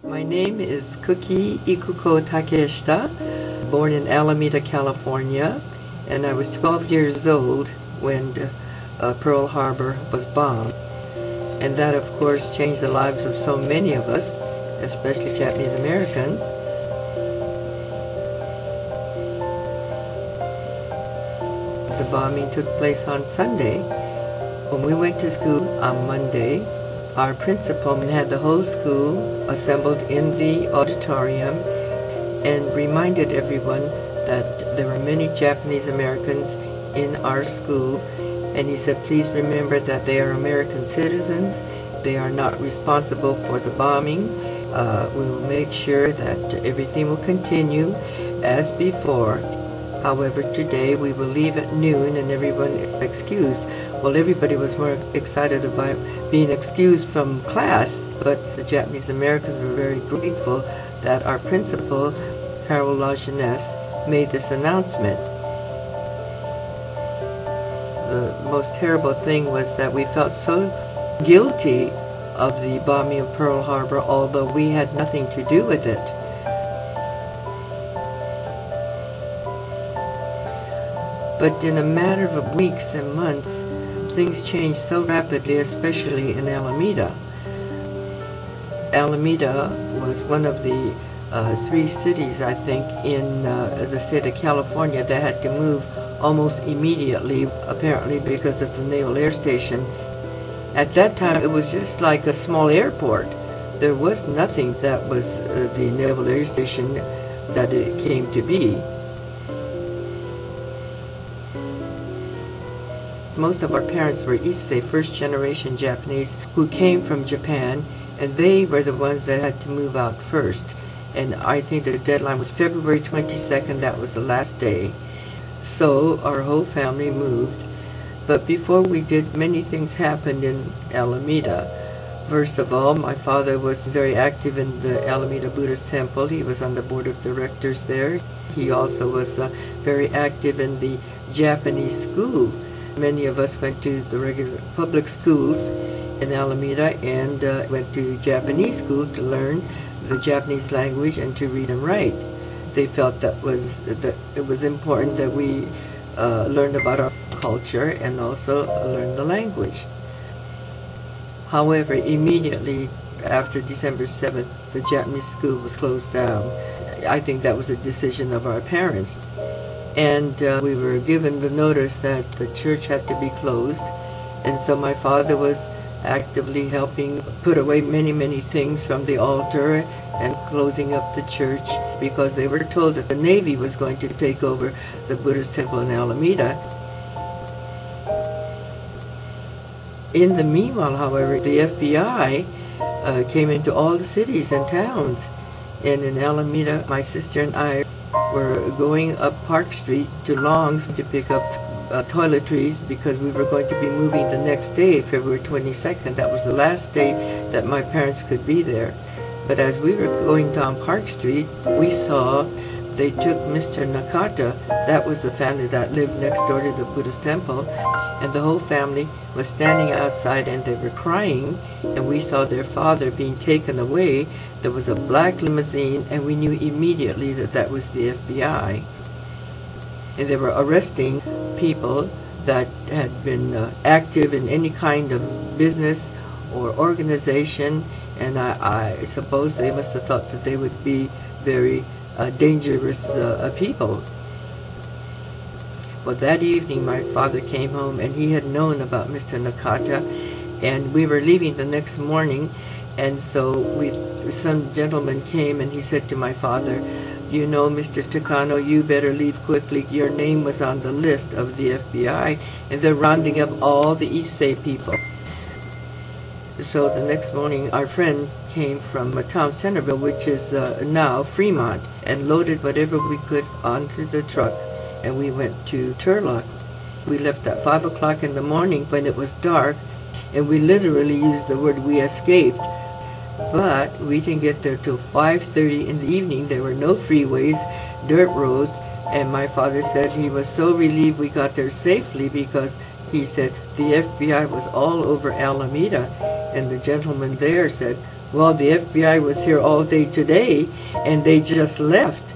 My name is Ikuko Takeshita, born in Alameda, California, and I was 12 years old when Pearl Harbor was bombed. And that, of course, changed the lives of so many of us, especially Japanese Americans. The bombing took place on Sunday. When we went to school on Monday, our principal had the whole school assembled in the auditorium and reminded everyone that there were many Japanese Americans in our school, and he said, please remember that they are American citizens. They are not responsible for the bombing. We will make sure that everything will continue as before. However, today we will leave at noon and everyone excused. Well, everybody was more excited about being excused from class, but the Japanese Americans were very grateful that our principal, Harold LaJeunesse, made this announcement. The most terrible thing was that we felt so guilty of the bombing of Pearl Harbor, although we had nothing to do with it. But in a matter of weeks and months, things changed so rapidly, especially in Alameda. Alameda was one of the three cities, I think, in the state of California that had to move almost immediately, apparently because of the Naval Air Station. At that time, it was just like a small airport. There was nothing that was the Naval Air Station that it came to be. Most of our parents were Issei, first-generation Japanese, who came from Japan, and they were the ones that had to move out first. And I think the deadline was February 22nd, that was the last day. So our whole family moved. But before we did, many things happened in Alameda. First of all, my father was very active in the Alameda Buddhist Temple. He was on the board of directors there. He also was very active in the Japanese school. Many of us went to the regular public schools in Alameda and went to Japanese school to learn the Japanese language and to read and write. They felt that it was important that we learned about our culture and also learn the language. However, immediately after December 7th, the Japanese school was closed down. I think that was a decision of our parents. And we were given the notice that the church had to be closed, and so my father was actively helping put away many things from the altar and closing up the church, because they were told that the Navy was going to take over the Buddhist temple in Alameda. In the meanwhile, however, the FBI came into all the cities and towns, and in Alameda, my sister and I were going up Park Street to Long's to pick up toiletries, because we were going to be moving the next day, February 22nd. That was the last day that my parents could be there. But as we were going down Park Street, we saw they took Mr. Nakata. That was the family that lived next door to the Buddhist temple, and the whole family was standing outside and they were crying, and we saw their father being taken away. There was a black limousine, and we knew immediately that that was the FBI. And they were arresting people that had been active in any kind of business or organization, and I suppose they must have thought that they would be very dangerous people. Well, that evening my father came home, and he had known about Mr. Nakata, and we were leaving the next morning, and so some gentleman came and he said to my father, you know, Mr. Takano, you better leave quickly. Your name was on the list of the FBI, and they're rounding up all the Issei people. So the next morning, our friend came from town Centerville, which is now Fremont, and loaded whatever we could onto the truck, and we went to Turlock. We left at 5 o'clock in the morning when it was dark, and we literally used the word "we escaped." But we didn't get there till 5:30 in the evening. There were no freeways, dirt roads, and my father said he was so relieved we got there safely, because he said the FBI was all over Alameda, And the gentleman there said, well, the FBI was here all day today, and they just left.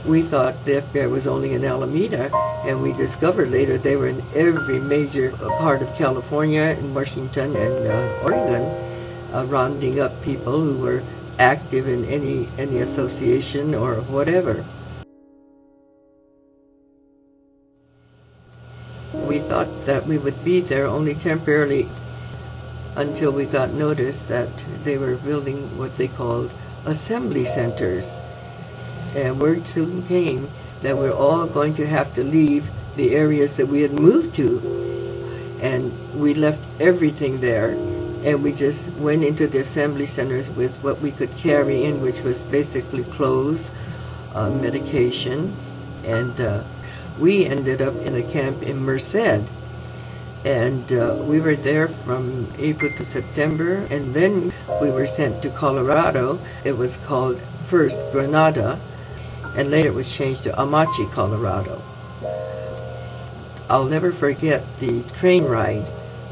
We thought the FBI was only in Alameda, and we discovered later they were in every major part of California, in Washington and Oregon, rounding up people who were active in any association or whatever. We thought that we would be there only temporarily until we got notice that they were building what they called assembly centers. And word soon came that we're all going to have to leave the areas that we had moved to. And we left everything there, and we just went into the assembly centers with what we could carry in, which was basically clothes, medication, and we ended up in a camp in Merced. And we were there from April to September, and then we were sent to Colorado. It was called first Granada, and later it was changed to Amache, Colorado. I'll never forget the train ride.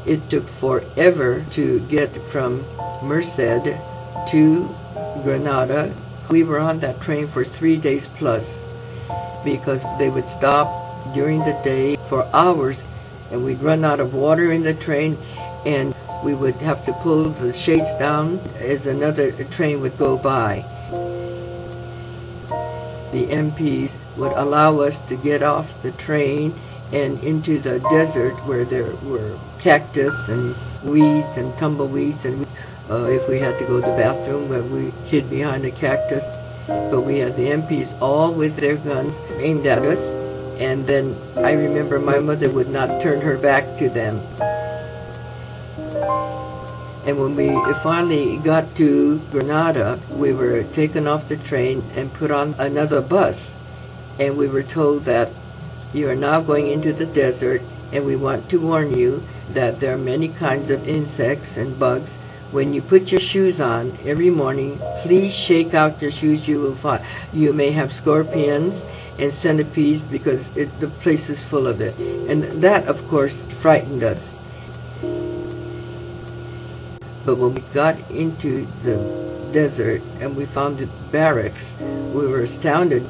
It took forever to get from Merced to Granada. We were on that train for 3 days plus, because they would stop during the day for hours, and we'd run out of water in the train, and we would have to pull the shades down as another train would go by. The MPs would allow us to get off the train and into the desert where there were cactus and weeds and tumbleweeds, and if we had to go to the bathroom, we hid behind the cactus. But we had the MPs all with their guns aimed at us, and then I remember my mother would not turn her back to them. And when we finally got to Granada, we were taken off the train and put on another bus, and we were told that you are now going into the desert, and we want to warn you that there are many kinds of insects and bugs. When you put your shoes on every morning, please shake out your shoes. You may have scorpions and centipedes because the place is full of it. And that, of course, frightened us. But when we got into the desert and we found the barracks, we were astounded.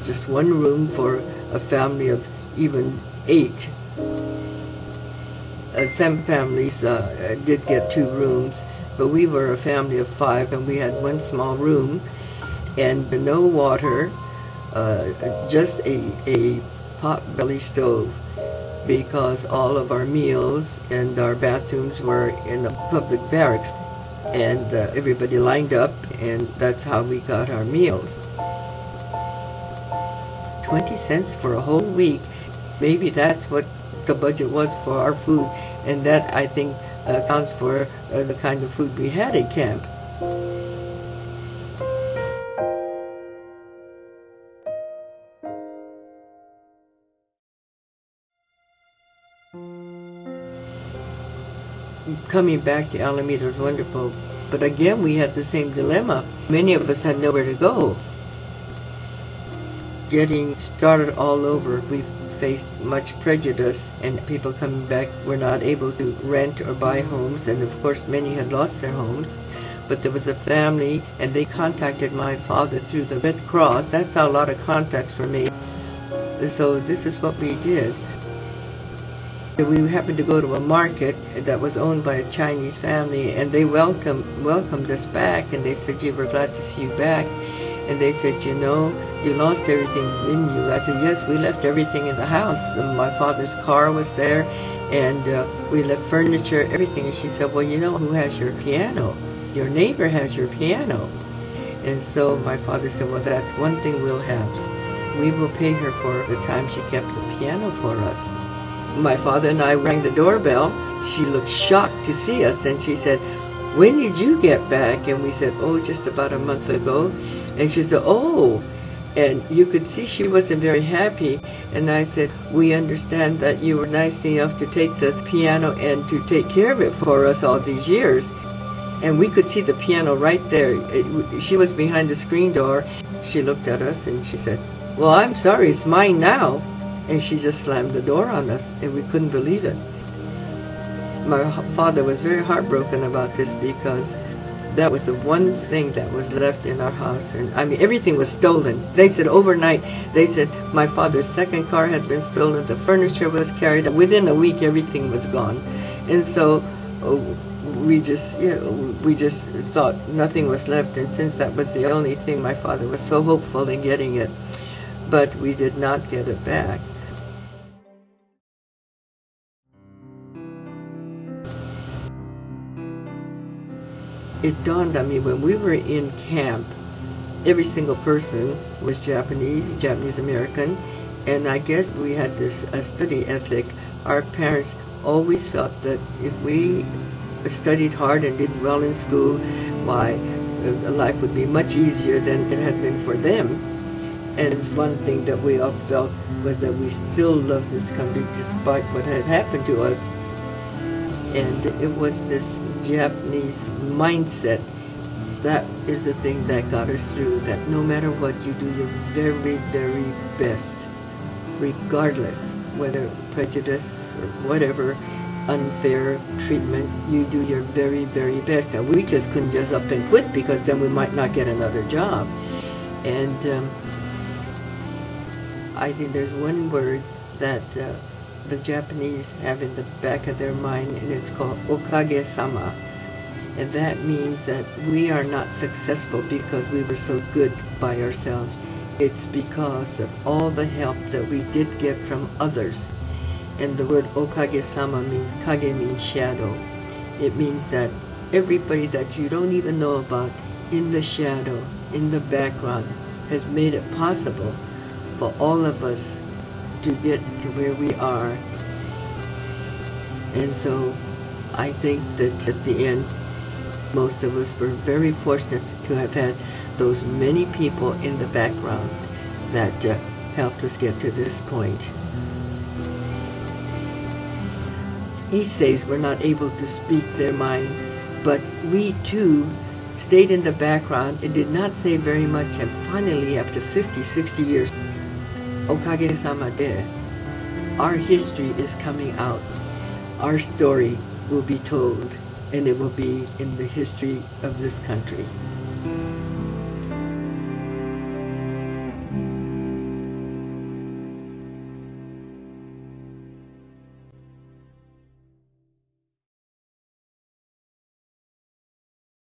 Just one room for a family of even 8. Some families did get 2 rooms, but we were a family of 5, and we had one small room, and no water, just a pot-belly stove, because all of our meals and our bathrooms were in the public barracks, and everybody lined up, and that's how we got our meals. 20 cents for a whole week. Maybe that's what the budget was for our food, and that, I think, accounts for the kind of food we had at camp. Coming back to Alameda was wonderful, but again we had the same dilemma. Many of us had nowhere to go. Getting started all over, we faced much prejudice, and people coming back were not able to rent or buy homes, and of course many had lost their homes. But there was a family, and they contacted my father through the Red Cross. That's how a lot of contacts were made. So this is what we did. We happened to go to a market that was owned by a Chinese family, and they welcomed us back, and they said, "Gee, we're glad to see you back." And they said, "You know, you lost everything, didn't you?" I said, "Yes, we left everything in the house. And my father's car was there, and we left furniture, everything." And she said, "Well, you know who has your piano? Your neighbor has your piano." And so my father said, "Well, that's one thing we'll have. We will pay her for the time she kept the piano for us." My father and I rang the doorbell. She looked shocked to see us, and she said, "When did you get back?" And we said, "Oh, just about a month ago." And she said, "Oh." And you could see she wasn't very happy. And I said, "We understand that you were nice enough to take the piano and to take care of it for us all these years." And we could see the piano right there. She was behind the screen door. She looked at us and she said, "Well, I'm sorry, it's mine now." And she just slammed the door on us, and we couldn't believe it. my father was very heartbroken about this because that was the one thing that was left in our house. And I mean, everything was stolen. They said overnight, they said my father's second car had been stolen, the furniture was carried. Within a week, everything was gone. And so we just thought nothing was left. And since that was the only thing, my father was so hopeful in getting it. But we did not get it back. It dawned on me when we were in camp, every single person was Japanese American, and I guess we had this study ethic. Our parents always felt that if we studied hard and did well in school, why life would be much easier than it had been for them. And one thing that we all felt was that we still loved this country despite what had happened to us. And it was this Japanese mindset that is the thing that got us through, that no matter what, you do your very, very best, regardless whether prejudice or whatever unfair treatment, you do your very, very best. And we just couldn't just up and quit because then we might not get another job. And I think there's one word that the Japanese have in the back of their mind, and it's called okage-sama. And that means that we are not successful because we were so good by ourselves. It's because of all the help that we did get from others. And the word okage-sama means, kage means shadow. It means that everybody that you don't even know about in the shadow, in the background, has made it possible for all of us to get to where we are. And so I think that at the end, most of us were very fortunate to have had those many people in the background that helped us get to this point. He says we're not able to speak their mind, but we too stayed in the background and did not say very much, and finally after 50, 60 years, okage-sama de, our history is coming out. Our story will be told, and it will be in the history of this country.